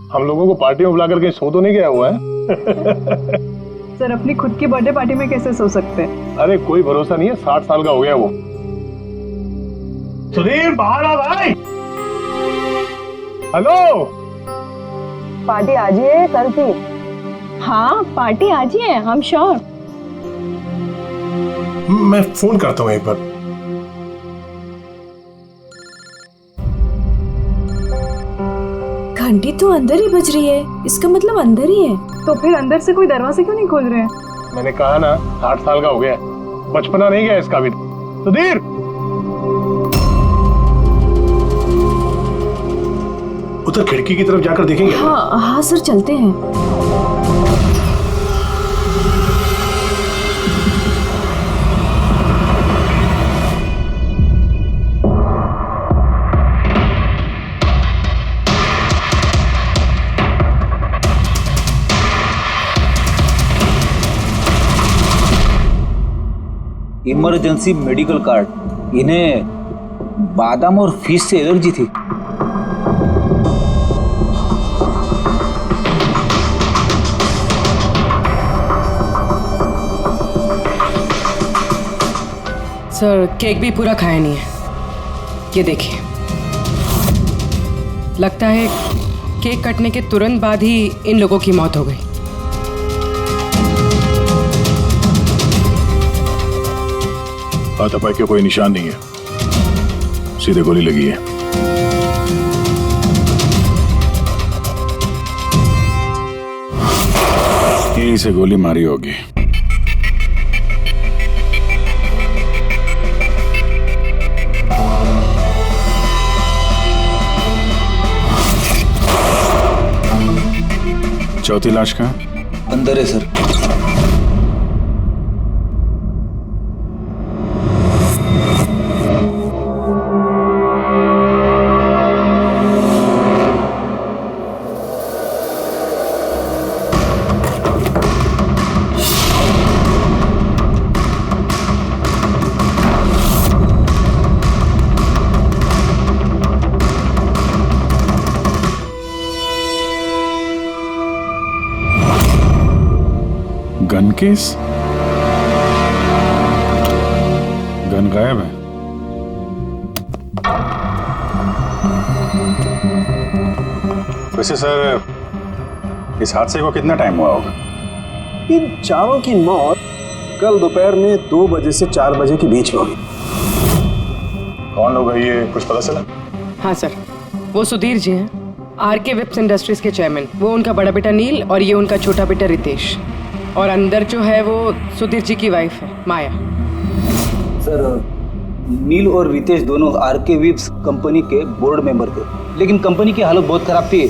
हम लोगों को पार्टी में बुला करके सो तो नहीं गया हुआ है? सर अपनी खुद की बर्थडे पार्टी में कैसे सो सकते हैं? अरे कोई भरोसा नहीं है, 60 साल का हो गया वो। सुधीर बाहर आ भाई। हेलो, पार्टी आज ही है कल की? हाँ पार्टी आज ही है, हम श्योर। मैं फोन करता हूँ एक बार। घंटी तो अंदर ही बज रही है, इसका मतलब अंदर ही है। तो फिर अंदर से कोई दरवाजे क्यों नहीं खोल रहे हैं? मैंने कहा ना 60 साल का हो गया, बचपना नहीं गया इसका भी। सुधीर, उधर खिड़की की तरफ जाकर देखेंगे। हाँ हाँ सर, चलते हैं। Emergency medical card. इन्हें बादाम और फिश से एलर्जी थी। सर केक भी पूरा खाया नहीं है, ये देखिए। लगता है केक कटने के तुरंत बाद ही इन लोगों की मौत हो गई। हाथापाई के कोई निशान नहीं है, सीधे गोली लगी है। यहीं से गोली मारी होगी। चौथी लाश कहाँ? अंदर है सर। Gun case? गन गायब है। वैसे सर, इस हादसे को कितना टाइम हुआ होगा? इन चारों की मौत कल दोपहर में 2 बजे से 4 बजे के बीच में हुई। कौन लोग है ये, कुछ पता चला? हाँ सर, वो सुधीर जी हैं, आरके वेब्स इंडस्ट्रीज के चेयरमैन। वो उनका बड़ा बेटा नील और ये उनका छोटा बेटा रितेश। और अंदर जो है वो सुधीर जी की वाइफ है माया। सर नील और रितेश दोनों आरके वेब्स कंपनी के बोर्ड मेंबर थे, लेकिन कंपनी की हालत बहुत खराब थी,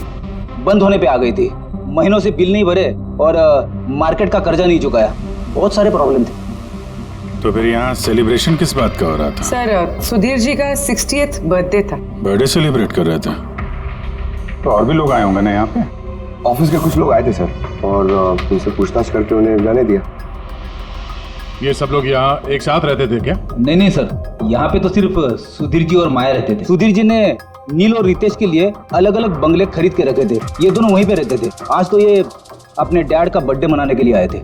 बंद होने पे आ गई थी। महीनों से बिल नहीं भरे और मार्केट का कर्जा नहीं चुकाया, बहुत सारे प्रॉब्लम थे। तो फिर यहाँ सेलिब्रेशन किस बात का हो रहा था? सर सुधीर जी का 60th बर्थडे था। बर्थडे सेलिब्रेट कर रहे थे? तो और भी लोग आए होंगे ना यहाँ पे? ऑफिस के कुछ लोग आए थे सर, और उनसे पूछताछ करके उन्हें जाने दिया। ये सब लोग यहाँ एक साथ रहते थे क्या? नहीं सर, यहाँ पे तो सिर्फ सुधीर जी और माया रहते थे। सुधीर जी ने नील और रितेश के लिए अलग अलग बंगले खरीद के रखे थे, ये दोनों वहीं पे रहते थे। आज तो ये अपने डैड का बर्थडे मनाने के लिए आए थे।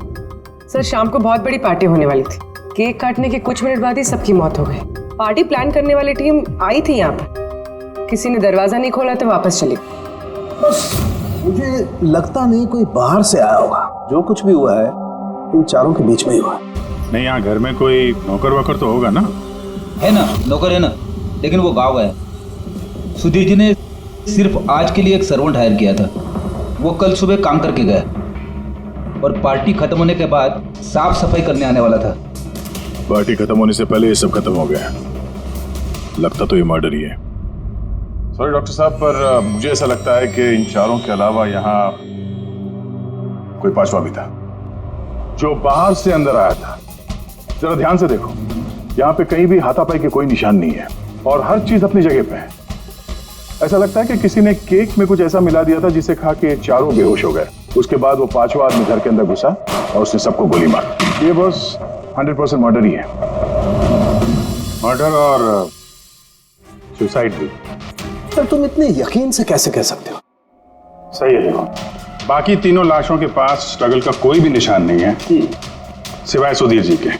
सर शाम को बहुत बड़ी पार्टी होने वाली थी, केक काटने के कुछ मिनट बाद ही सबकी मौत हो गई। पार्टी प्लान करने वाली टीम आई थी यहाँ पर, किसी ने दरवाजा नहीं खोला तो वापस चली गई। मुझे लगता नहीं कोई बाहर से आया होगा। जो कुछ भी हुआ है इन चारों के बीच में ही हुआ है। नहीं, यहाँ घर में कोई नौकर वोकर तो होगा ना? है ना, नौकर है ना, लेकिन वो गाँव गया। सुधीर जी ने सिर्फ आज के लिए एक सर्वेंट हायर किया था, वो कल सुबह काम करके गया और पार्टी खत्म होने के बाद साफ सफाई करने आने वाला था। पार्टी खत्म होने से पहले ये सब खत्म हो गया। लगता तो ये मर्डर ही है। सॉरी डॉक्टर साहब, पर मुझे ऐसा लगता है कि इन चारों के अलावा यहाँ कोई पांचवा भी था जो बाहर से अंदर आया था। जरा ध्यान से देखो, यहाँ पे कहीं भी हाथापाई के कोई निशान नहीं है और हर चीज अपनी जगह पे है। ऐसा लगता है कि किसी ने केक में कुछ ऐसा मिला दिया था जिसे खा के चारों बेहोश हो गए। उसके बाद वो पांचवा आदमी घर के अंदर घुसा और उसने सबको गोली मारी। ये बस 100% मर्डर ही है। मर्डर और सुसाइड भी। सर तुम इतने यकीन से कैसे कह सकते हो? सही है। देखो, बाकी तीनों लाशों के पास स्ट्रगल का कोई भी निशान नहीं है सिवाय सुधीर जी के।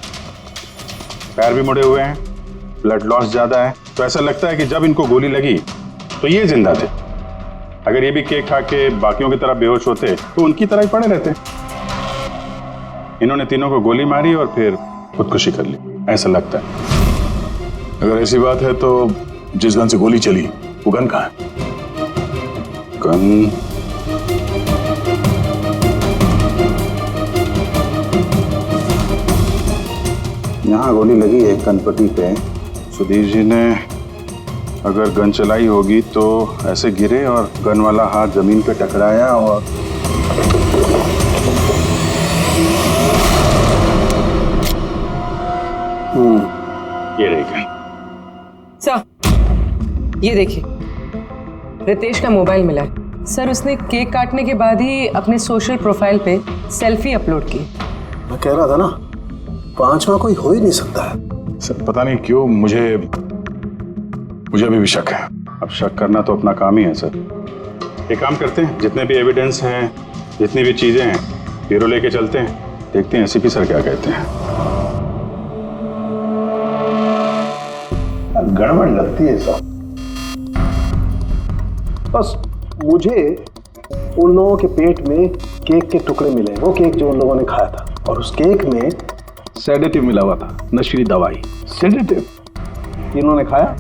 पैर भी मुड़े हुए हैं, ब्लड लॉस ज्यादा है, तो ऐसा लगता है कि जब इनको गोली लगी तो ये जिंदा थे। अगर ये भी केक खा के बाकियों की तरह बेहोश होते तो उनकी तरह ही पड़े रहते। इन्होंने तीनों को गोली मारी और फिर खुदकुशी कर ली, ऐसा लगता है। अगर ऐसी बात है तो जिस गन से गोली चली वो गन कहाँ है? गन यहाँ गोली लगी है कनपट्टी पे। सुधीर जी ने अगर गन चलाई होगी तो ऐसे गिरे और गन वाला हाथ जमीन पे टकराया और ये रही गन। सर ये देखिए, रितेश का मोबाइल मिला है। सर उसने केक काटने के बाद ही अपने सोशल प्रोफाइल पे सेल्फी अपलोड की। मैं कह रहा था ना, पांचवा कोई हो ही नहीं सकता है। सर पता नहीं क्यों मुझे अभी भी शक है। अब शक करना तो अपना काम ही है सर। एक काम करते हैं, जितने भी एविडेंस हैं, जितनी भी चीजें हैं, ब्यूरो लेके चलते हैं, देखते हैं एसीपी सर क्या कहते हैं। गड़बड़ लगती है सब। बस मुझे उन लोगों के पेट में केक के टुकड़े मिले, वो केक जो उन लोगों ने खाया था, और उस केक में सेडेटिव मिला हुआ था, नशीली दवाई। सेडेटिव इन्होंने खाया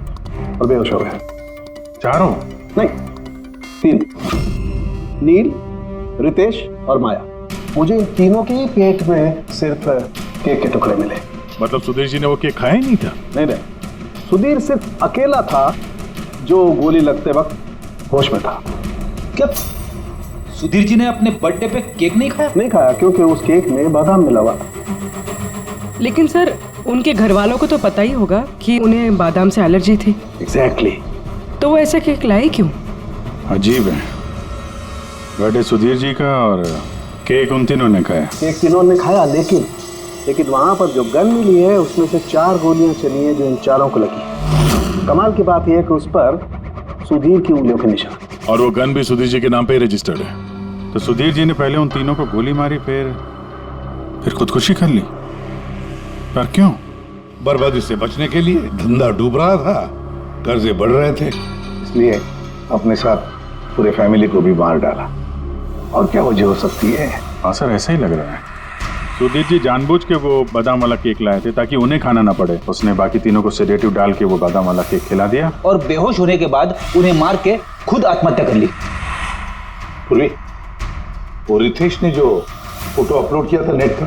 और बेहोश हो गए। चारों? नहीं, 3, नील, रितेश और माया। मुझे इन तीनों के ही पेट में सिर्फ केक के टुकड़े मिले। मतलब सुधीर जी ने वो केक खाया ही नहीं था? नहीं, सुधीर सिर्फ अकेला था जो गोली लगते वक्त होश में था। क्या सुधीर जी ने अपने बर्थडे पे केक नहीं खाया? नहीं खाया, क्योंकि उस केक में बादाम मिला हुआ था। लेकिन सर उनके घर वालों को तो पता ही होगा कि उन्हें बादाम से एलर्जी थी। एग्जैक्टली। तो वो ऐसा केक लाए क्यों? अजीब है, बर्थडे सुधीर जी का और केक उन तीनों ने खाया। केक तीनों ने खाया, लेकिन वहां पर जो गन मिली है उसमें से 4 गोलियां चली हैं जो इन चारों को लगी। कमाल की बात यह है कि उस पर सुधीर की उंगलियों के निशान, और वो गन भी सुधीर जी के नाम पे ही रजिस्टर्ड है। तो सुधीर जी ने पहले उन तीनों को गोली मारी, फिर खुदकुशी कर ली। पर क्यों? बर्बादी से बचने के लिए। धंधा डूब रहा था, कर्जे बढ़ रहे थे, इसलिए अपने साथ पूरे फैमिली को भी मार डाला। और क्या वजह हो सकती है? हाँ सर, ऐसा ही लग रहा है। सुधीर जी जानबूझ के वो बादाम वाला केक लाए थे ताकि उन्हें खाना ना पड़े। उसने बाकी तीनों को सेडेटिव डाल के वो बादाम वाला केक खिला दिया और बेहोश होने के बाद उन्हें मार के खुद आत्महत्या कर ली। पूरी वो रितेश ने जो फोटो अपलोड किया था नेट पर,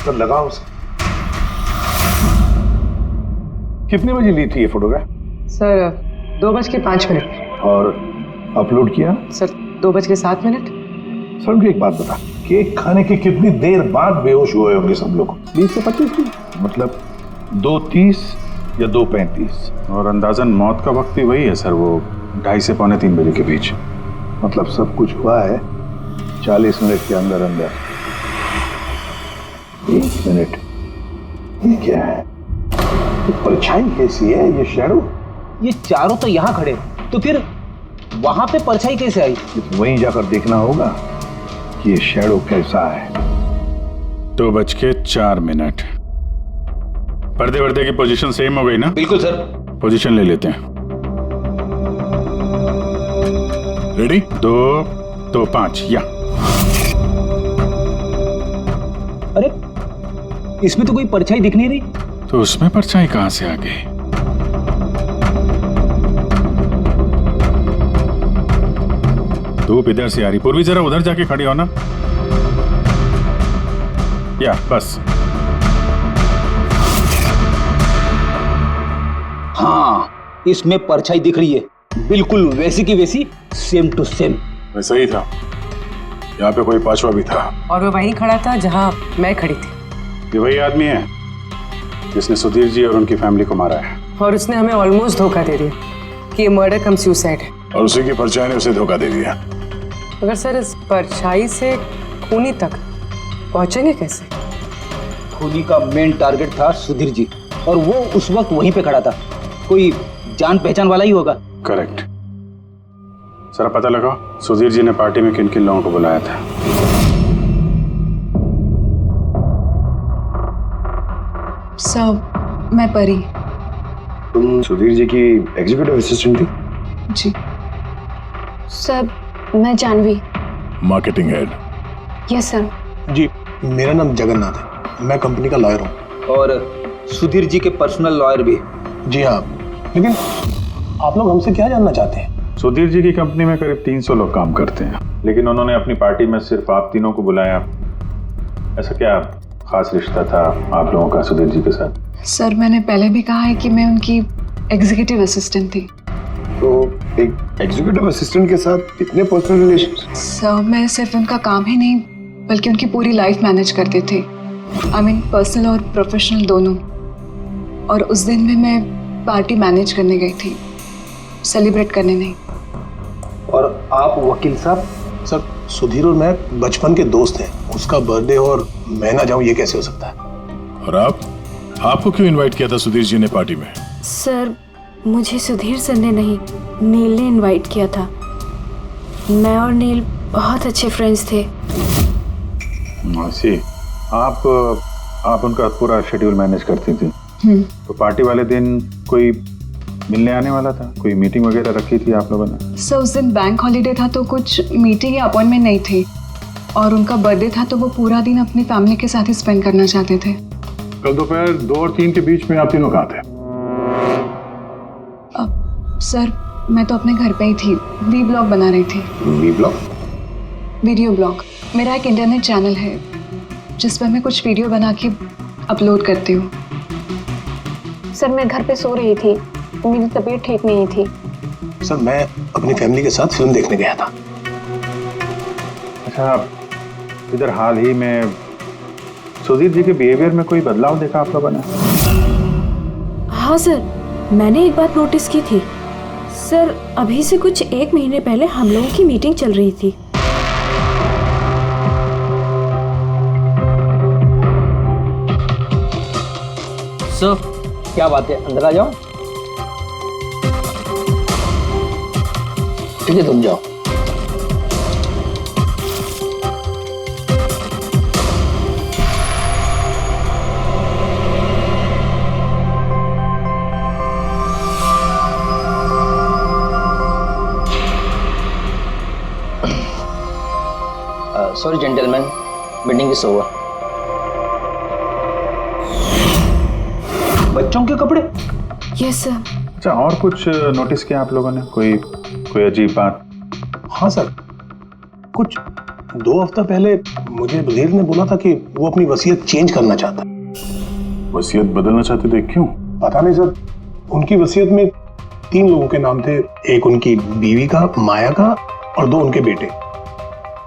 तब लगा उसे। कितने बजे ली थी ये फोटोग्राफ? सर 2:05। और अपलोड किया? सर 2:07। सर उनको एक बात बता, केक खाने के कितनी देर बाद बेहोश हुए होंगे सब लोग? 20 से 25 दिन। मतलब 2:30 या 2:35। और अंदाजन मौत का वक्त भी वही है सर, वो 2:30 से 2:45 बजे के बीच। मतलब सब कुछ हुआ है 40 मिनट के अंदर अंदर। 1 मिनट, ये क्या है? ये परछाई कैसी है? ये शैडो? ये चारों तो यहाँ खड़े, तो फिर वहां पे परछाई कैसे आई? वहीं जाकर देखना होगा कि ये शैडो कैसा है। 2:04। पर्दे वर्दे की पोजीशन सेम हो गई ना? बिल्कुल सर। पोजीशन ले लेते हैं। रेडी? 2, 2, 5 या। अरे इसमें तो कोई परछाई दिख नहीं रही। तो उसमें परछाई कहां से आ गई? धूप इधर से आ रही। पूर्वी जरा उधर जाके खड़ी हो ना। या बस। हाँ, इसमें परछाई दिख रही है, बिल्कुल वैसी की वैसी, सेम टू सेम। वैसा ही था। यहाँ पे कोई पांचवा भी था। और वो वहीं खड़ा था जहां मैं खड़ी थी। ये वही आदमी है जिसने सुधीर जी और उनकी फैमिली को मारा है। और उसने हमें ऑलमोस्ट धोखा दे दिया कि ये मर्डर कम सुसाइड है। और उसी की परछाई ने उसे धोखा दे दिया। मगर सर इस परछाई से खूनी तक पहुंचेंगे कैसे? खूनी का मेन टारगेट था सुधीर जी, और वो उस वक्त वहीं पे खड़ा था। कोई जान पहचान वाला ही होगा। करेक्ट। सर पता लगाओ सुधीर जी ने पार्टी में किन किन लोगों को बुलाया था। सर मैं परी। तुम सुधीर जी की एग्जीक्यूटिव असिस्टेंट थी? जी। सर मैं Janhvi. Marketing head. Yes sir. जी मेरा नाम जगन्नाथ है, मैं कंपनी का लॉयर हूँ। और सुधीर जी के पर्सनल लॉयर भी। जी हाँ, लेकिन आप लोग हमसे क्या जानना चाहते हैं? सुधीर जी की कंपनी में करीब 300 लोग काम करते हैं, लेकिन उन्होंने अपनी पार्टी में सिर्फ आप तीनों को बुलाया। ऐसा क्या खास रिश्ता था आप लोगों का सुधीर जी के साथ? सर मैंने पहले भी कहा है कि मैं उनकी एग्जीक्यूटिव असिस्टेंट थी। तो एक एग्जीक्यूटिव असिस्टेंट के साथ इतने पर्सनल रिलेशन? सर मैं सिर्फ उनका काम ही नहीं बल्कि उनकी पूरी लाइफ मैनेज करते थे। आई मीन पर्सनल और प्रोफेशनल दोनों। और उस दिन में मैं पार्टी मैनेज करने गई थी, सेलिब्रेट करने नहीं। और आप वकील साहब? सर सुधीर और मैं बचपन के दोस्त हैं, उसका बर्थडे और मैं ना जाऊं ये कैसे हो सकता है? और आपको क्यों इनवाइट किया था सुधीर जी ने पार्टी में? सर मुझे सुधीर सर ने नहीं, नील ने इनवाइट किया था। मैं और नील बहुत अच्छे फ्रेंड्स थे। सी आप उनका पूरा शेड्यूल मैनेज करती थी। तो पार्टी वाले दिन कोई मिलने आने वाला था? कोई मीटिंग वगैरह रखी थी आप लोगों ने? सर उस दिन बैंक हॉलीडे था तो कुछ मीटिंग या अपॉइंटमेंट नहीं थी, और उनका बर्थडे था तो वो पूरा दिन अपनी फैमिली के साथ ही स्पेंड करना चाहते थे। कल दोपहर 2 और 3 के बीच में आप तीनों कहाँ थे? सर मैं तो अपने घर पे ही थी, वी ब्लॉग बना रही थी। V blog? Video blog. मेरा एक इंटरनेट चैनल है जिस पर मैं कुछ वीडियो बना के अपलोड करती हूँ। सर मैं घर पे सो रही थी, मेरी तबीयत ठीक नहीं थी। सर मैं अपनी फैमिली के साथ फिल्म देखने गया था। अच्छा, इधर हाल ही में सुधीर जी के बिहेवियर में कोई बदलाव देखा आप लोगों ने? हाँ सर, मैंने एक बात नोटिस की थी। सर अभी से कुछ 1 महीने पहले हम लोगों की मीटिंग चल रही थी। सर क्या बात है, अंदर आ जाओ। ठीक है तुम जाओ। Sorry gentleman, meeting is over. बच्चों के कपड़े? Yes sir. अच्छा, और कुछ नोटिस किया आप लोगों ने? कोई अजीब बात? हाँ सर, कुछ 2 हफ्ता पहले मुझे सुधीर ने बोला था कि वो अपनी वसीयत चेंज करना चाहता है। वसीयत बदलना चाहते थे? क्यों? पता नहीं सर, उनकी वसीयत में 3 लोगों के नाम थे, एक उनकी बीवी का, माया का, और 2 उनके बेटे।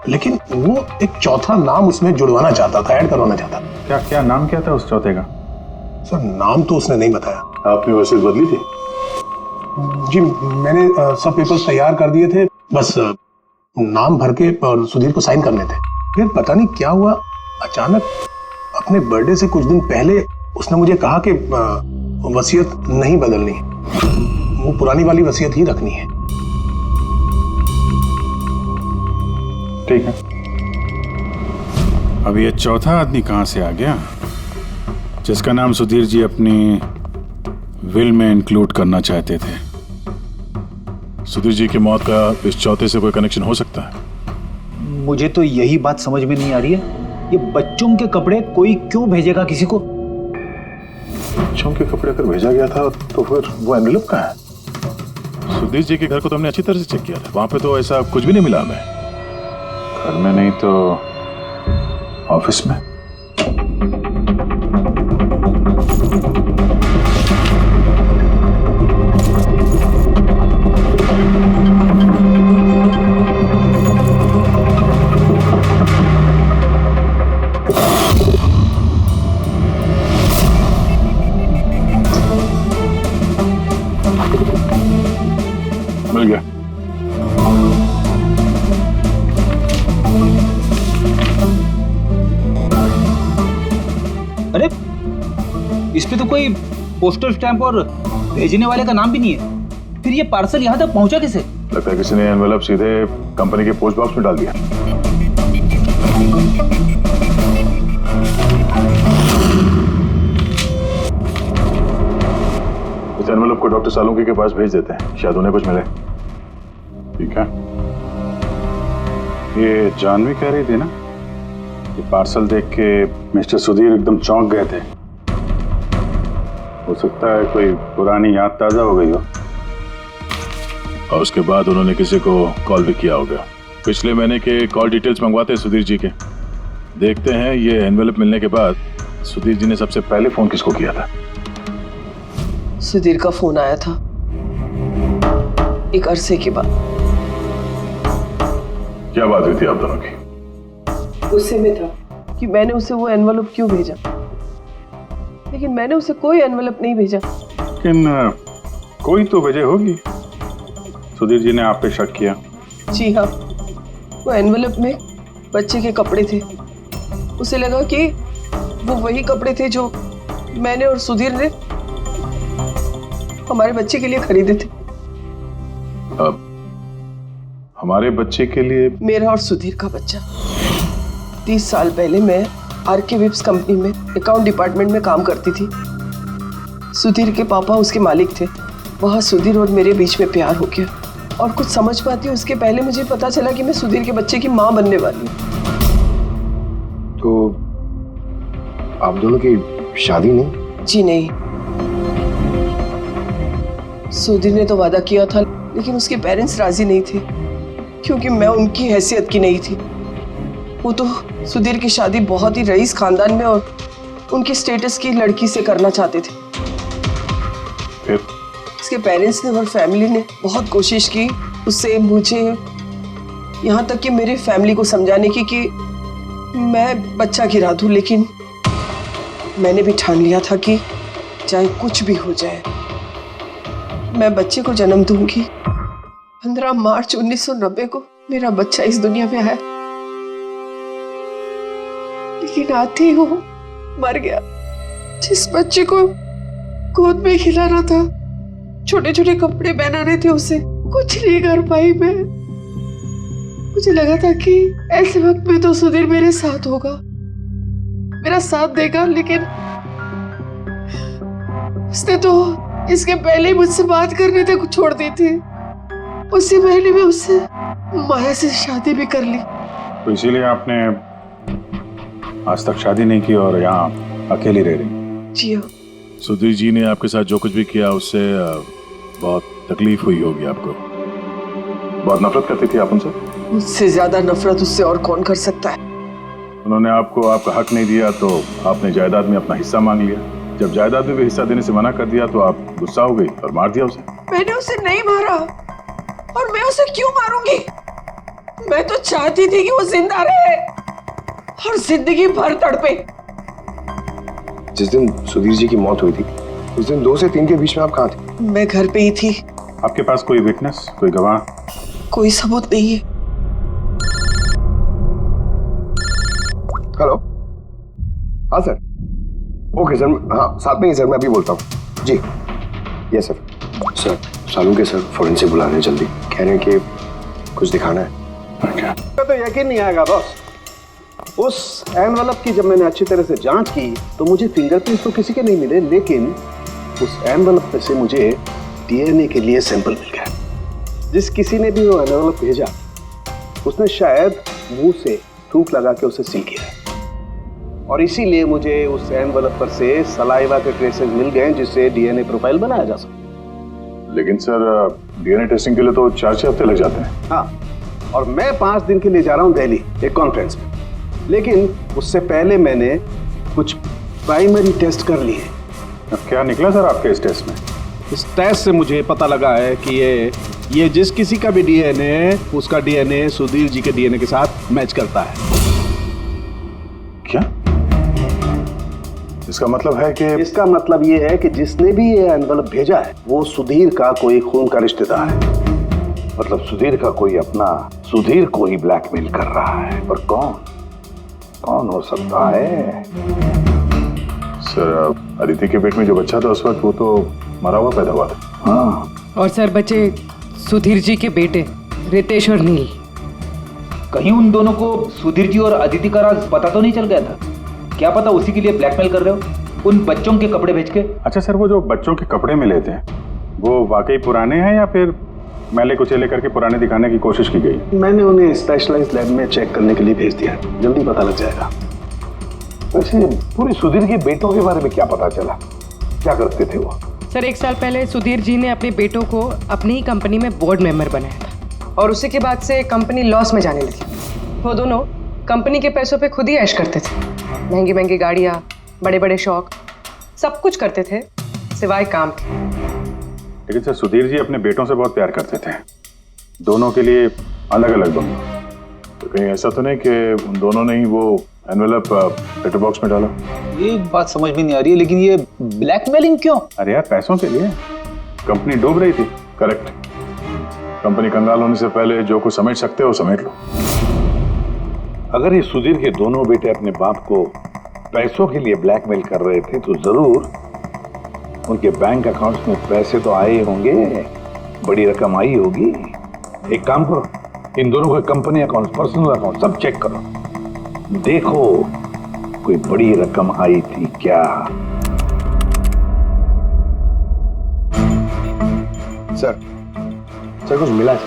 लेकिन वो एक चौथा नाम उसमें जुड़वाना चाहता था, ऐड करवाना चाहता था। क्या नाम क्या था उस चौथे का? सर नाम तो उसने नहीं बताया। आपने वसीयत बदली थी? जी मैंने सब पेपर्स तैयार कर दिए थे, बस नाम भर के और सुधीर को साइन करने थे। फिर पता नहीं क्या हुआ, अचानक अपने बर्थडे से कुछ दिन पहले उसने मुझे कहा कि वसीयत नहीं बदलनी, वो पुरानी वाली वसीयत ही रखनी है। ठीक है। अब ये चौथा आदमी कहां से आ गया जिसका नाम सुधीर जी अपनी विल में इंक्लूड करना चाहते थे? सुधीर जी की मौत का इस चौथे से कोई कनेक्शन हो सकता है? मुझे तो यही बात समझ में नहीं आ रही है, ये बच्चों के कपड़े कोई क्यों भेजेगा किसी को? बच्चों के कपड़े अगर भेजा गया था तो फिर वो एनवेलप कहाँ है? सुधीर जी के घर को तो हमने अच्छी तरह से चेक किया था, वहां पे तो ऐसा कुछ भी नहीं मिला हमें। घर में नहीं तो ऑफिस में। मिल गया। अरे इस पे तो कोई पोस्टल स्टैंप और भेजने वाले का नाम भी नहीं है, फिर ये पार्सल यहाँ तक पहुंचा कैसे? लगता है किसी ने एनवेलप सीधे कंपनी के पोस्ट बॉक्स में डाल दिया। इस एनवेलप को डॉक्टर सालुंकी के पास भेज देते हैं, शायद उन्हें कुछ मिले। ठीक है। ये जानवी कह रही थी ना, ये पार्सल देख के मिस्टर सुधीर एकदम चौंक गए थे। हो सकता है कोई पुरानी याद ताजा हो गई हो। और उसके बाद उन्होंने किसी को कॉल भी किया होगा। पिछले महीने के कॉल डिटेल्स मंगवाते हैं सुधीर जी के। देखते हैं ये एनवेलप मिलने के बाद सुधीर जी ने सबसे पहले फोन किसको किया था। सुधीर का फोन आया था एक अरसे के बाद। क्या बात हुई थी आप दोनों की? गुस्से में था कि मैंने उसे वो एनवेलप क्यों भेजा, लेकिन मैंने उसे कोई एनवेलप नहीं भेजा। लेकिन कोई तो वजह होगी। सुधीर जी ने आप पे शक किया। जी हाँ, वो एनवेलप में बच्चे के कपड़े थे। उसे लगा कि वो वही कपड़े थे जो मैंने और सुधीर ने हमारे बच्चे के लिए खरीदे थे। अब हमारे बच्चे के लिए? मेरा और सुधीर का बच्चा। 30 साल पहले मैं आरके विप्स कंपनी में अकाउंट डिपार्टमेंट में काम करती थी। सुधीर के पापा उसके मालिक थे। वहाँ सुधीर और मेरे बीच में प्यार हो गया और कुछ समझ पाती उसके पहले मुझे पता चला कि मैं सुधीर के बच्चे की माँ बनने वाली हूँ। तो आप दोनों की शादी नहीं? जी नहीं। सुधीर ने तो वादा किया था, लेकिन उसके पेरेंट्स राजी नहीं थे क्योंकि मैं उनकी हैसियत की नहीं थी। वो तो सुधीर की शादी बहुत ही रईस खानदान में और उनके स्टेटस की लड़की से करना चाहते थे। फिर उसके पेरेंट्स ने और फैमिली ने बहुत कोशिश की उससे, मुझे, यहाँ तक कि मेरी फैमिली को समझाने की कि मैं बच्चा गिरा दूं, लेकिन मैंने भी ठान लिया था कि चाहे कुछ भी हो जाए मैं बच्चे को जन्म दूंगी। 15 मार्च 1990 को मेरा बच्चा इस दुनिया में आया, लेकिन आते ही वो मर गया। जिस बच्चे को गोद में खिलाना था, छोटे छोटे कपड़े पहनाने थे, उसे कुछ नहीं कर पाई मैं। मुझे लगा था कि ऐसे वक्त में तो सुधीर मेरे साथ होगा, मेरा साथ देगा, लेकिन उसने तो इसके पहले ही मुझसे बात करने तक छोड़ दी थी। उससे पहले मैं उससे माया से शादी भी कर ली। तो इसीलिए आपने आज तक शादी नहीं की और यहाँ अकेली रह रही? जी हाँ। सुधीर जी ने आपके साथ जो कुछ भी किया उससे बहुत तकलीफ हुई होगी आपको। बहुत नफरत करती थी आप उनसे? मुझसे ज्यादा नफरत उससे और कौन कर सकता है। उन्होंने आपको आपका हक नहीं दिया तो आपने जायदाद में अपना हिस्सा मांग लिया। जब जायदाद में भी हिस्सा देने से मना कर दिया तो आप गुस्सा हो गई और मार दिया उसे। मैंने उसे नहीं मारा, और मैं उसे क्यों मारूंगी? मैं तो चाहती थी कि वो जिंदा रहे और जिंदगी भर तड़पे। जिस दिन सुधीर जी की मौत हुई थी उस दिन 2 से 3 के बीच में आप कहाँ थे? मैं घर पे ही थी। आपके पास कोई विटनेस, कोई गवाह? कोई सबूत नहीं है। हेलो, हाँ सर। ओके सर, हाँ साथ में ही सर, मैं अभी बोलता हूँ जी। Yes sir. Sir Salunke sir forensic बुला रहे हैं जल्दी, कह रहे हैं कि कुछ दिखाना है। तो यकीन नहीं आएगा बॉस, उस एनवेलप की जब मैंने अच्छी तरह से जांच की तो मुझे फिंगरप्रिंट्स तो किसी के नहीं मिले, लेकिन उस एनवेलप में से मुझे डीएनए के लिए सैंपल मिल गया। जिस किसी ने भी वो एनवेलप भेजा उसने शायद मुंह से थूक लगा के उसे सील किया है, और इसीलिए मुझे उस एनवेलप पर से सलाइवा के ट्रेसेस मिल गए जिससे डीएनए प्रोफाइल बनाया जा सकता। लेकिन सर डीएनए टेस्टिंग के लिए तो 4-6 हफ्ते लग जाते हैं। हाँ, और मैं 5 दिन के लिए जा रहा हूँ दिल्ली एक कॉन्फ्रेंस में, लेकिन उससे पहले मैंने कुछ प्राइमरी टेस्ट कर लिए। क्या निकला सर आपके इस टेस्ट में? इस टेस्ट से मुझे पता लगा है कि ये जिस किसी का भी डीएनए, उसका डीएनए सुधीर जी के डीएनए के साथ मैच करता है। क्या? इसका मतलब है कि? इसका मतलब ये है कि जिसने भी ये एनवेलप भेजा है वो सुधीर का कोई खून का रिश्तेदार है। मतलब सुधीर का कोई अपना सुधीर को ही ब्लैकमेल कर रहा है। पर कौन हो सकता है? सर अदिति के पेट में जो बच्चा था उस वक्त वो तो मरा हुआ पैदा हुआ था। हाँ। और सर बच्चे सुधीर जी के बेटे रितेश और नील। कहीं उन दोनों को सुधीर जी और अदिति का राज पता तो नहीं चल गया था? क्या पता उसी के लिए ब्लैकमेल कर रहे हो उन बच्चों के कपड़े बेच के। अच्छा सर, वो जो बच्चों के कपड़े मिले थे वो वाकई पुराने हैं या फिर मैले कुचेले करके पुराने दिखाने की कोशिश की गई? मैंने उन्हें स्पेशलाइज्ड लैब में चेक करने के लिए भेज दिया, जल्दी पता लग जाएगा। वैसे पूरे सुधीर के बेटों के बारे में क्या पता चला? क्या करते थे वो? सर 1 साल पहले सुधीर जी ने अपने बेटों को अपनी ही कंपनी में बोर्ड मेंबर बनाया था और उसी के बाद से कंपनी लॉस में जाने लगी। वो दोनों कंपनी के पैसों पे खुद ही ऐश करते थे, महंगी महंगी गाड़ियाँ, बड़े बड़े शौक, सब कुछ करते थे सिवाय काम के। लेकिन सर लेकिन जी अपने बेटों से बहुत प्यार करते थे, दोनों के लिए अलग अलग बंगले। तो कहीं ऐसा तो नहीं कि उन दोनों ने ही वो एनवेलप लेटर बॉक्स में डाला? ये बात समझ में नहीं आ रही है, लेकिन ये ब्लैकमेलिंग क्यों? अरे यार पैसों के लिए, कंपनी डूब रही थी। करेक्ट। कंपनी कंगाल होने से पहले जो कुछ समेट सकते हो समेट लो। अगर ये सुधीर के दोनों बेटे अपने बाप को पैसों के लिए ब्लैकमेल कर रहे थे तो जरूर उनके बैंक अकाउंट्स में पैसे तो आए होंगे, बड़ी रकम आई होगी। एक काम करो, इन दोनों के कंपनी अकाउंट, पर्सनल अकाउंट सब चेक करो, देखो कोई बड़ी रकम आई थी क्या। सर कुछ मिला है?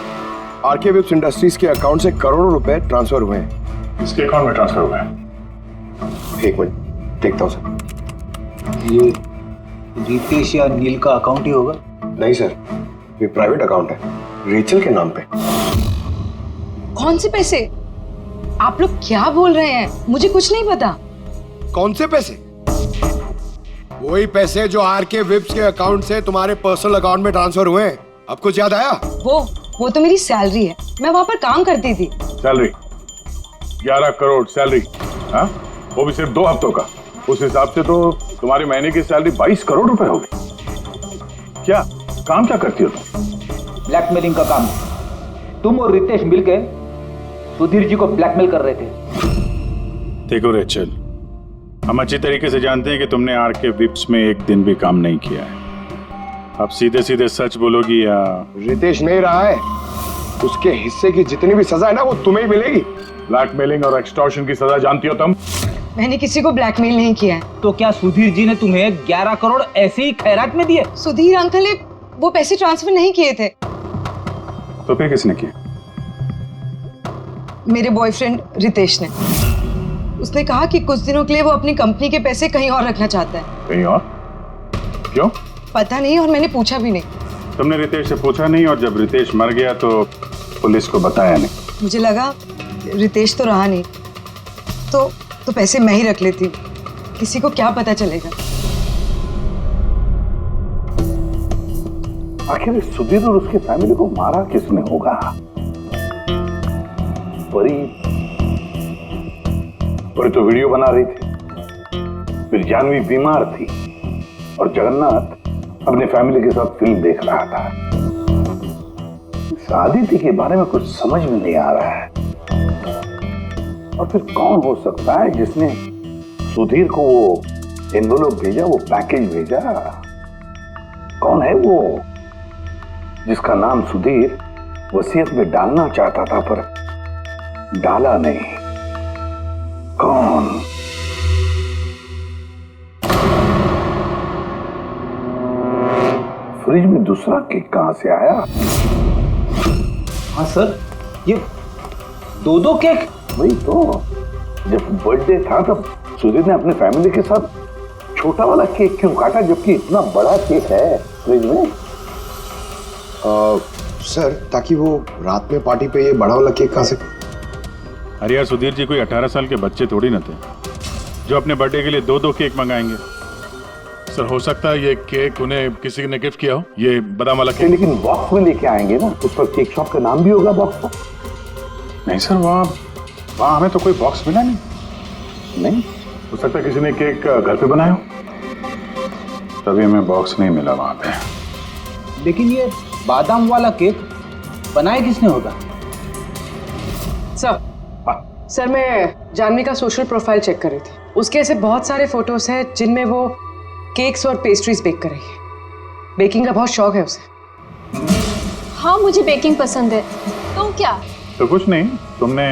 आरके वेब्स इंडस्ट्रीज के अकाउंट से करोड़ों रुपए ट्रांसफर हुए हैं। इसके अकाउंट में ट्रांसफर हुआ है? एक मिनट देखता हूँ सर। ये रितेश या नील का अकाउंट ही होगा? नहीं सर, ये प्राइवेट अकाउंट है, रेचल के नाम पे। कौन से पैसे? आप लोग क्या बोल रहे हैं? मुझे कुछ नहीं पता। कौन से पैसे? वही पैसे जो आरके वेब्स के अकाउंट से तुम्हारे पर्सनल अकाउंट में ट्रांसफर हुए हैं। अब कुछ याद आया? वो तो मेरी सैलरी है, मैं वहां पर काम करती थी। Salary 11 crore salary? हाँ, वो भी सिर्फ 2 हफ्तों का। उस हिसाब से तो तुम्हारी महीने की सैलरी 22 करोड़ रुपए होगी। क्या काम क्या करती हो तुम? ब्लैकमेलिंग का काम। तुम और रितेश मिलकर सुधीर जी को ब्लैकमेल कर रहे थे। देखो रेचल, हम अच्छी तरीके से जानते हैं कि तुमने आरके विप्स में एक दिन भी काम नहीं किया है। अब सीधे सीधे सच बोलोगी या? रितेश नहीं रहा है, उसके हिस्से की जितनी भी सजा है ना वो तुम्हें ही मिलेगी। ब्लैकमेलिंग और एक्सटॉर्शन की सजा जानती हो तुम? मैंने किसी को ब्लैकमेल नहीं किया है। तो क्या सुधीर जी ने तुम्हें 11 करोड़ ऐसे ही खैरात में दिए? सुधीर अंकल ने वो पैसे ट्रांसफर नहीं किए थे। तो फिर किसने किए? मेरे बॉयफ्रेंड रितेश ने। उसने कहा कि कुछ दिनों के लिए वो अपनी कंपनी के पैसे कहीं और रखना चाहता है। कहीं और? क्यों? पता नहीं, और मैंने पूछा भी नहीं। तुमने रितेश से पूछा नहीं, और जब रितेश मर गया तो पुलिस को बताया नहीं? मुझे लगा रितेश तो रहा नहीं, तो पैसे मैं ही रख लेती हूँ, किसी को क्या पता चलेगा। आखिर सुधीर और उसके फैमिली को मारा किसने होगा? परी तो वीडियो बना रही थी, फिर जानवी बीमार थी और जगन्नाथ अपने फैमिली के साथ फिल्म देख रहा था। आदित्य के बारे में कुछ समझ में नहीं आ रहा है। और फिर कौन हो सकता है जिसने सुधीर को वो एनवेलप भेजा, वो पैकेज भेजा? कौन है वो जिसका नाम सुधीर वसीयत में डालना चाहता था पर डाला नहीं? कौन? फ्रिज में दूसरा केक कहां से आया? हाँ सर, ये 2 केक। वही तो, जब बर्थडे था तब सुधीर ने अपने फैमिली के साथ छोटा वाला केक क्यों काटा, जबकि इतना बड़ा केक है फ्रिज में? सर, ताकि वो रात में पार्टी पे ये बड़ा वाला केक खा सके। अरे यार, सुधीर जी कोई 18 साल के बच्चे थोड़ी ना थे जो अपने बर्थडे के लिए 2 केक मंगाएंगे। सर, हो सकता है ये केक उन्हें किसी ने गिफ्ट किया हो, ये बादाम वाला केक। लेकिन बॉक्स में लेके आएंगे ना, उस पर केक शॉप का नाम भी होगा बॉक्स पर। नहीं सर, वहाँ हमें तो कोई बॉक्स मिला नहीं। हो सकता है किसी ने केक घर पे बनाया हो, तभी हमें बॉक्स नहीं मिला वहाँ पे। लेकिन ये बादाम वाला केक बनाया किसने होगा? सर मैं जानवी का सोशल प्रोफाइल चेक कर रही थी। उसके ऐसे बहुत सारे फोटोज हैं जिनमें वो केक्स और पेस्ट्रीज बेक कर रही है। बेकिंग का बहुत शौक है उसे। हाँ मुझे बेकिंग पसंद है। तो क्या? तो कुछ नहीं, तुमने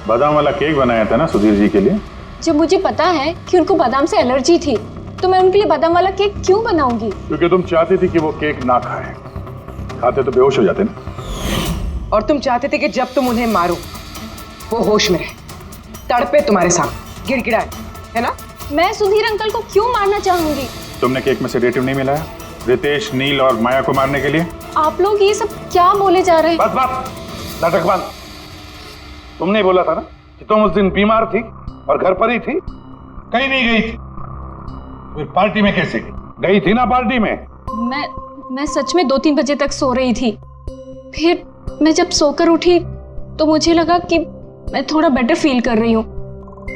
बादाम वाला केक बनाया था ना सुधीर जी के लिए। जब मुझे पता है कि उनको बादाम से एलर्जी थी तो मैं उनके लिए बादाम वाला केक क्यों बनाऊंगी? क्योंकि तुम चाहती थी कि वो केक ना खाए, खाते तो बेहोश हो जाते ना। और तुम चाहते थे कि जब तुम उन्हें मारो वो होश में रहे, तड़पे तुम्हारे सामने, गिड़गिड़ाए, है ना? मैं सुधीर अंकल को क्यों मारना चाहूंगी? तुमने केक में सेडेटिव नहीं मिलाया रितेश, नील और माया को मारने के लिए? आप लोग ये सब क्या बोले जा रहे हैं? बस बस, नाटक बंद। तुमने बोला था ना कि तुम उस दिन बीमार थी और घर पर ही थी, कहीं नहीं गई थी। फिर पार्टी में कैसे गई थी ना पार्टी में? मैं सच में 2-3 बजे तक सो रही थी। फिर मैं जब सोकर उठी तो मुझे लगा कि मैं थोड़ा बेटर फील कर रही हूँ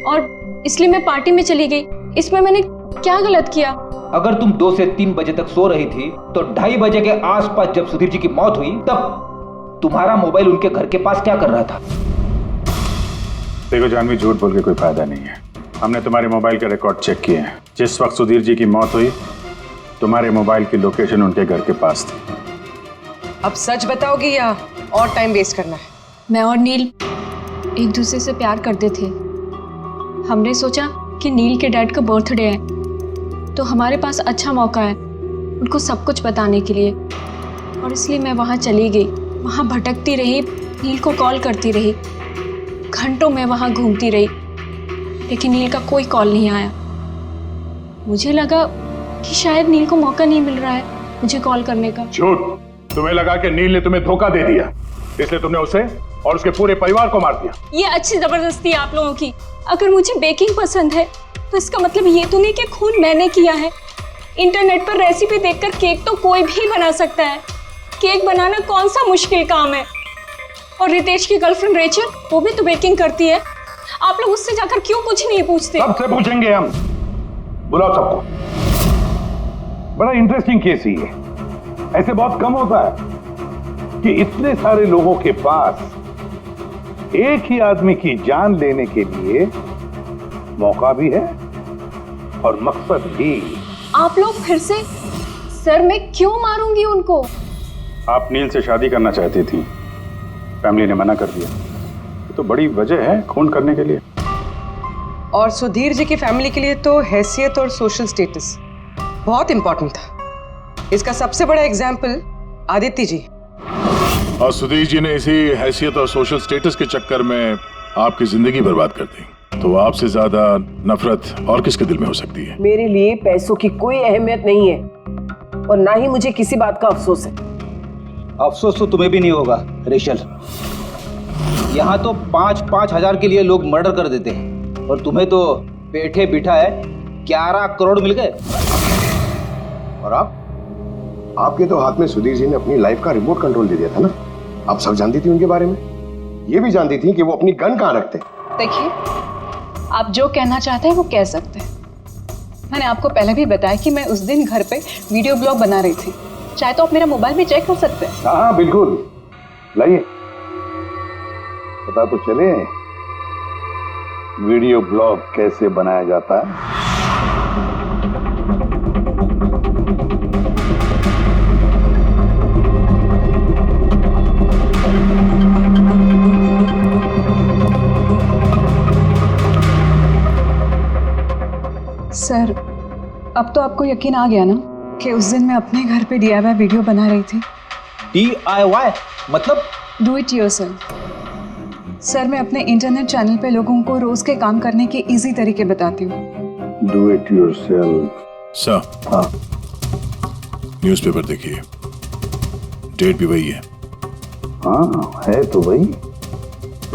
और इसलिए मैं पार्टी में चली गई। इसमें मैंने क्या गलत किया? अगर तुम 2 से 3 बजे तक सो रही थी तो 2:30 बजे के आसपास जब सुधीर जी की मौत हुई तब तुम्हारा मोबाइल उनके घर के पास क्या कर रहा था? देखो जानवी, झूठ बोल के कोई फायदा नहीं है। हमने तुम्हारे मोबाइल के रिकॉर्ड चेक किए हैं। जिस वक्त सुधीर जी की मौत हुई तुम्हारे मोबाइल की लोकेशन उनके घर के पास थी। अब सच बताओगी या और टाइम वेस्ट करना है? मैं और नील एक दूसरे से प्यार करते थे। हमने सोचा कि नील के डैड का बर्थडे है तो हमारे पास अच्छा मौका है उनको सब कुछ बताने के लिए, और इसलिए मैं वहाँ चली गई। वहाँ भटकती रही, नील को कॉल करती रही, घंटों में वहाँ घूमती रही, लेकिन नील का कोई कॉल नहीं आया। मुझे लगा कि शायद नील को मौका नहीं मिल रहा है मुझे कॉल करने का। झूठ! तुम्हें लगा कि नील ने तुम्हें धोखा दे दिया, इसलिए तुमने उसे और उसके पूरे परिवार को मार दिया। ये अच्छी जबरदस्ती है आप लोगों की। अगर मुझे बेकिंग पसंद है तो इसका मतलब ये तो नहीं कि खून मैंने किया है। इंटरनेट पर रेसिपी देखकर केक तो कोई भी बना सकता है। केक बनाना कौन सा मुश्किल काम है? और रितेश की गर्लफ्रेंड रेचल, वो भी तो बेकिंग करती है। आप लोग उससे जाकर क्यों कुछ नहीं पूछते? सबसे पूछेंगे हम, बुलाओ सबको। बड़ा इंटरेस्टिंग केस ही है। ऐसे बहुत कम होता है कि इतने सारे लोगों के पास एक ही आदमी की जान लेने के लिए मौका भी है और मकसद भी। आप लोग फिर से? सर मैं क्यों मारूंगी उनको? आप नील से शादी करना चाहती थी, फैमिली ने मना कर दिया। ये तो बड़ी वजह है खून करने के लिए। और सुधीर जी की फैमिली के लिए तो हैसियत और सोशल स्टेटस बहुत इंपॉर्टेंट था। इसका सबसे बड़ा एग्जाम्पल आदित्य जी। और सुधीर जी ने इसी हैसियत और सोशल स्टेटस के चक्कर में आपकी जिंदगी बर्बाद कर दी। तो आपसे ज्यादा नफरत और किसके दिल में हो सकती है? मेरे लिए पैसों की कोई अहमियत नहीं है और ना ही मुझे किसी बात का अफसोस है। अफसोस तो तुम्हें भी नहीं होगा रेशल। यहाँ तो 5-5 हजार के लिए लोग मर्डर कर देते हैं और तुम्हें तो बैठे बिठाए 11 करोड़ मिल गए। और आपके तो हाथ में सुधीर जी ने अपनी लाइफ का रिमोट कंट्रोल दे दिया था ना। आप सब जानती थी उनके बारे में, ये भी जानती थी कि वो अपनी गन कहाँ रखते हैं। देखिए, आप जो कहना चाहते हैं वो कह सकते हैं। मैंने आपको पहले भी बताया कि मैं उस दिन घर पे वीडियो ब्लॉग बना रही थी। चाहे तो आप मेरा मोबाइल भी चेक कर सकते हैं। हाँ बिल्कुल, लाइए पता तो चले वीडियो ब्लॉग कैसे बनाया जाता है। सर, अब तो आपको यकीन आ गया ना कि उस दिन मैं अपने घर पे DIY वीडियो बना रही थी। DIY मतलब? Do it yourself. सर, मैं अपने इंटरनेट चैनल पे लोगों को रोज के काम करने के इजी तरीके बताती हूँ। Do it yourself. सर, हाँ, न्यूज़पेपर देखिए, डेट भी वही है। हाँ है तो वही,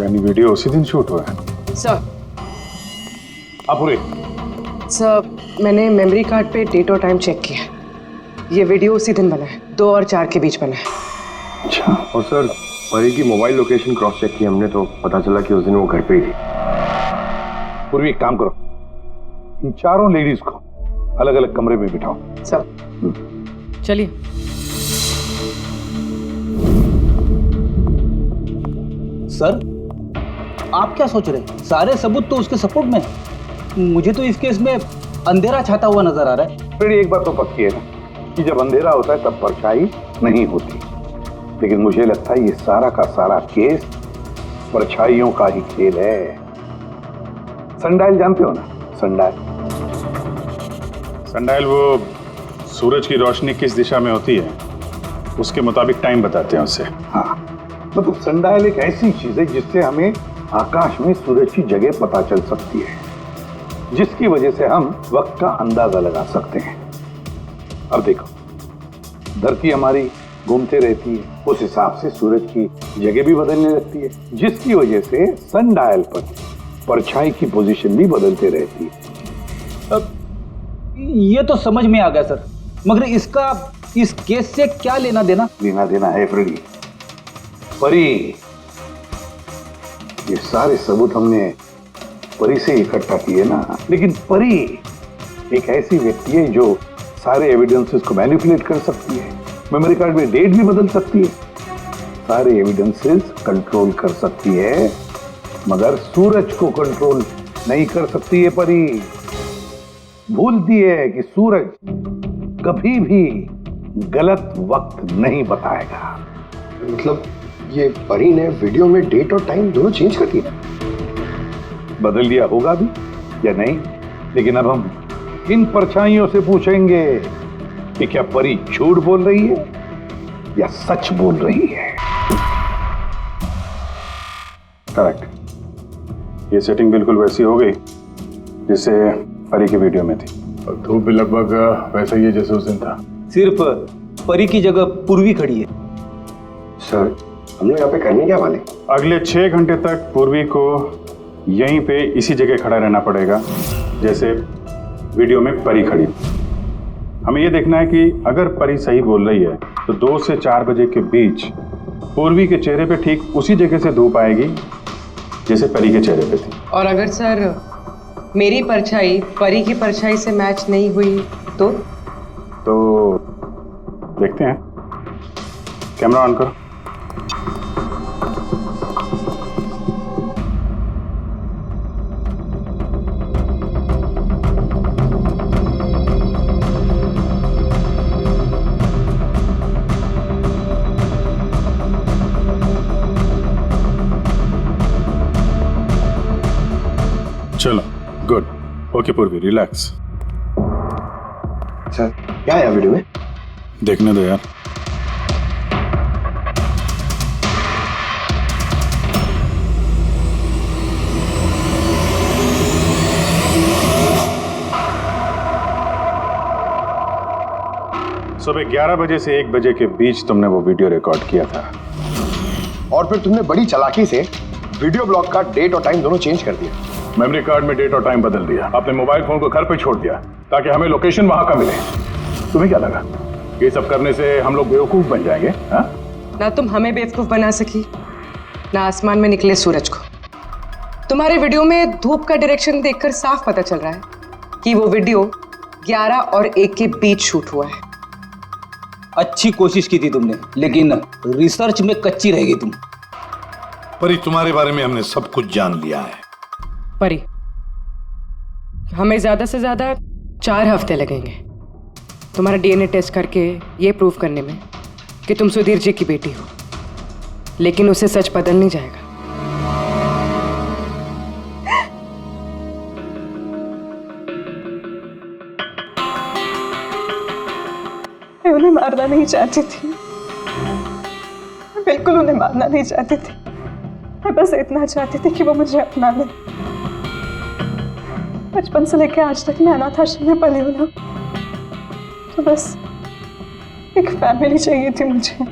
यानी वीडियो उसी दिन शूट हुआ है। सर, पूरे सर मैंने मेमोरी कार्ड पे डेट और टाइम चेक किया। ये वीडियो उसी दिन बना है, 2 और 4 के बीच बना है। अच्छा। और सर, परी की मोबाइल लोकेशन क्रॉस चेक की हमने तो पता चला कि उस दिन वो घर पे ही थी। पूर्वी एक काम करो, इन चारों लेडीज को अलग अलग कमरे में बिठाओ। सर चलिए। सर आप क्या सोच रहे हैं? सारे सबूत तो उसके सपोर्ट में है। मुझे तो इस केस में अंधेरा छाता हुआ नजर आ रहा है। फिर एक बात तो पक्की है ना कि जब अंधेरा होता है तब परछाई नहीं होती। लेकिन मुझे लगता है ये सारा का सारा केस परछाइयों का ही खेल है। सनडायल जानते हो ना? सनडायल वो सूरज की रोशनी किस दिशा में होती है उसके मुताबिक टाइम बताते हैं उससे। हाँ, मतलब सनडायल एक ऐसी चीज है जिससे हमें आकाश में सूरज की जगह पता चल सकती है, जिसकी वजह से हम वक्त का अंदाजा लगा सकते हैं। अब देखो, धरती हमारी घूमते रहती है, उस हिसाब से सूरज की जगह भी बदलने लगती है, जिसकी वजह से सनडायल पर परछाई की पोजीशन भी बदलते रहती है। अब ये तो समझ में आ गया सर, मगर इसका इस केस से क्या लेना देना? लेना देना है फ्रेडी। परी, ये सारे सबूत हमने परी से इकट्ठा किए ना, लेकिन परी एक ऐसी व्यक्ति है जो सारे एविडेंसेस को मैनिपुलेट कर सकती है, मेमोरी कार्ड में डेट भी बदल सकती है, सारे एविडेंसेस कंट्रोल कर सकती है, मगर सूरज को कंट्रोल नहीं कर सकती है। परी भूलती है कि सूरज कभी भी गलत वक्त नहीं बताएगा। मतलब ये परी ने वीडियो में डेट और टाइम दोनों चेंज कर दिया? बदल दिया होगा भी या नहीं, लेकिन अब हम इन परछाइयों से पूछेंगे कि क्या परी झूठ बोल रही है या सच बोल रही है। करेक्ट, ये सेटिंग बिल्कुल वैसी हो गई जैसे परी की वीडियो में थी, और धूप भी लगभग वैसा ही है जैसे उस दिन था। सिर्फ परी की जगह पूर्वी खड़ी है। सर, हम लोग यहाँ पे करने क्या वाले? अगले 6 घंटे तक पूर्वी को यहीं पे इसी जगह खड़ा रहना पड़ेगा जैसे वीडियो में परी खड़ी। हमें ये देखना है कि अगर परी सही बोल रही है तो 2 से 4 बजे के बीच पूर्वी के चेहरे पे ठीक उसी जगह से धूप आएगी जैसे परी के चेहरे पे थी। और अगर सर मेरी परछाई परी की परछाई से मैच नहीं हुई तो देखते हैं। कैमरा ऑन करो। चलो, गुड। ओके पूर्वी, रिलैक्स। सर, क्या है वीडियो में? देखने दो यार। सुबह 11 बजे से 1 बजे के बीच तुमने वो वीडियो रिकॉर्ड किया था, और फिर तुमने बड़ी चालाकी से वीडियो ब्लॉग का डेट और टाइम दोनों चेंज कर दिया। मेमोरी कार्ड में डेट और टाइम बदल दिया, अपने मोबाइल फोन को घर पे छोड़ दिया ताकि हमें लोकेशन वहां का मिले। तुम्हें क्या लगा ये सब करने से हम लोग बेवकूफ बन जाएंगे? हाँ? ना तुम हमें बेवकूफ बना सकी, ना आसमान में निकले सूरज को। तुम्हारे वीडियो में धूप का डायरेक्शन देखकर साफ पता चल रहा है कि वो वीडियो 11 और 1 के बीच शूट हुआ है। अच्छी कोशिश की थी तुमने, लेकिन रिसर्च में कच्ची रह गई तुम। परी, तुम्हारे बारे में हमने सब कुछ जान लिया है। परी, हमें ज्यादा से ज्यादा 4 हफ्ते लगेंगे तुम्हारा डीएनए टेस्ट करके ये प्रूव करने में कि तुम सुधीर जी की बेटी हो, लेकिन उससे सच बदल नहीं जाएगा। मैं उन्हें मारना नहीं चाहती थी, मैं बिल्कुल उन्हें मारना नहीं चाहती थी। मैं बस इतना चाहती थी कि वो मुझे अपना ले। बचपन से लेकर आज तक मैं अनाथ आश्रम में पली हूँ ना, तो बस एक फैमिली चाहिए थी मुझे।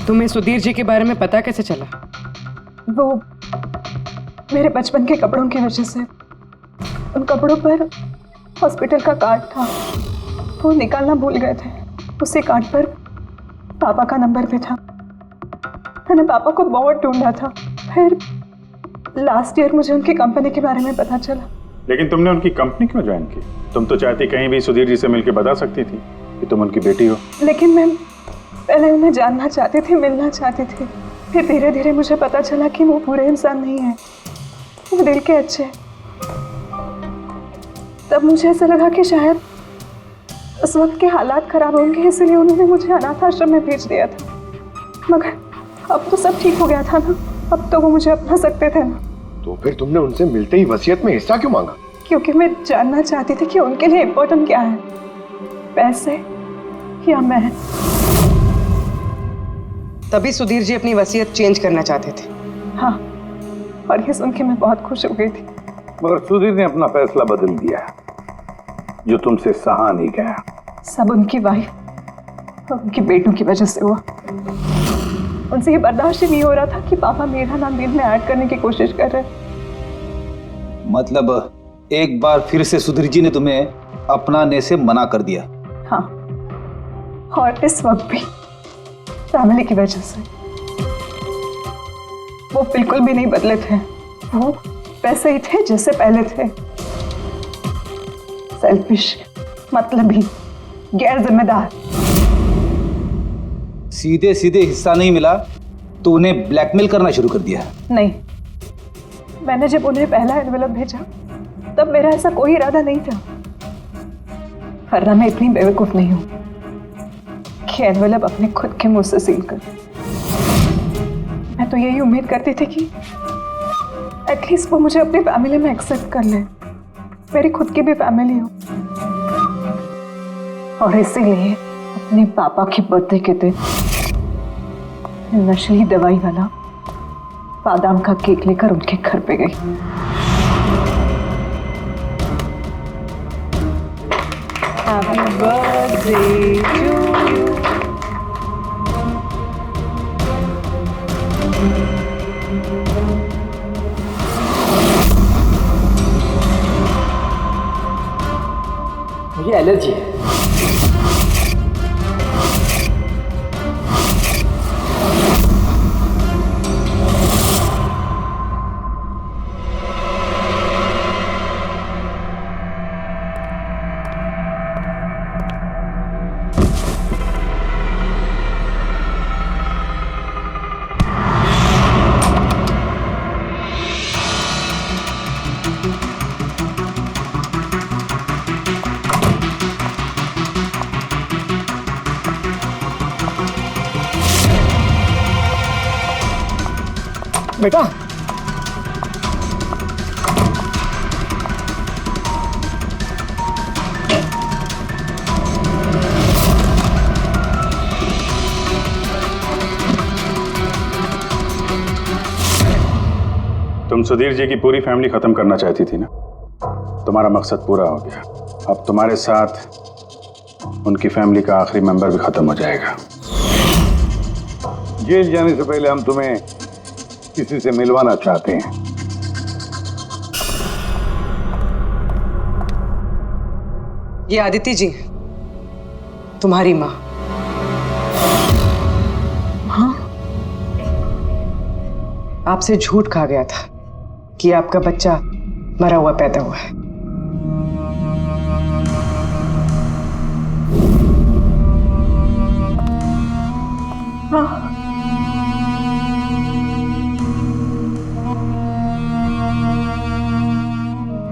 तुम्हें सुधीर जी के बारे में पता कैसे चला? वो मेरे बचपन के कपड़ों की वजह से, उन कपड़ों पर हॉस्पिटल का कार्ड था, वो निकालना भूल गए थे। उसी कार्ड पर पापा का नंबर भी था। मैंने पापा को बहुत ढूंढा था, फिर लास्ट ईयर मुझे उनकी कंपनी के बारे में पता चला। लेकिन तुमने उनकी कंपनी क्यों ज्वाइन की? तुम तो चाहती कहीं भी सुधीर जी से मिलकर बता सकती थी कि तुम उनकी बेटी हो। लेकिन मैं पहले उन्हें जानना चाहती थी, मिलना चाहती थी। फिर धीरे धीरे मुझे पता चला कि वो बुरे इंसान नहीं है, वो दिल के अच्छे। तब मुझे ऐसा लगा कि शायद उस वक्त के हालात खराब होंगे इसलिए उन्होंने मुझे अनाथ आश्रम में भेज दिया था, मगर अब तो सब ठीक हो गया था ना, अब तो वो मुझे अपना सकते थे ना। तो फिर तुमने उनसे मिलते ही वसीयत में हिस्सा क्यों मांगा? क्योंकि मैं जानना चाहती थी कि उनके लिए इम्पोर्टेंट क्या है, पैसे या मैं। तभी सुधीर जी अपनी वसीयत चेंज करना चाहते थे। हाँ, और ये सुन के मैं बहुत खुश हो गई थी। मगर सुधीर ने अपना फैसला बदल दिया, जो तुमसे सहा नहीं गया। सब उनकी वाइफ और उनके बेटों की वजह से हुआ। उनसे ये बर्दाश्त ही नहीं हो रहा था कि पापा मेरा नाम बिल में ऐड करने की कोशिश कर रहे। मतलब एक बार फिर से सुधीर जी ने तुम्हें अपनाने से मना कर दिया? हाँ, और इस वक्त भी फैमिली की वजह से। वो बिल्कुल भी नहीं बदले थे, वो वैसे ही थे जैसे पहले थे। सेल्फिश, मतलबी, गैर जिम्मेदार। सीधे सीधे हिस्सा नहीं मिला तो उन्हें ब्लैकमेल करना शुरू कर दिया? नहीं, मैंने जब उन्हें पहला एनवेलप भेजा तब मेरा ऐसा कोई इरादा नहीं था, वरना मैं इतनी बेवकूफ नहीं हूं कि एनवेलप अपने खुद के मुंह से सील कर। मैं तो यही उम्मीद करती थी कि एटलीस्ट वो मुझे अपनी फैमिली में एक्सेप्ट कर ले, मेरी खुद की भी फैमिली हो। और इसीलिए अपने पापा की बर्थडे के दिन नशीली दवाई वाला बादाम का केक लेकर उनके घर पे गई। Happy birthday to you. मुझे एलर्जी है। बेटा, तुम सुधीर जी की पूरी फैमिली खत्म करना चाहती थी ना, तुम्हारा मकसद पूरा हो गया। अब तुम्हारे साथ उनकी फैमिली का आखिरी मेंबर भी खत्म हो जाएगा। जेल जाने से पहले हम तुम्हें किसी से मिलवाना चाहते हैं। ये आदिति जी, तुम्हारी माँ। हाँ, आपसे झूठ कहा गया था कि आपका बच्चा मरा हुआ पैदा हुआ है। हाँ,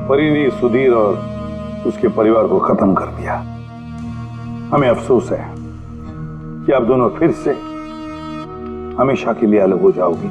परी ने सुधीर और उसके परिवार को खत्म कर दिया। हमें अफसोस है कि आप दोनों फिर से हमेशा के लिए अलग हो जाओगी।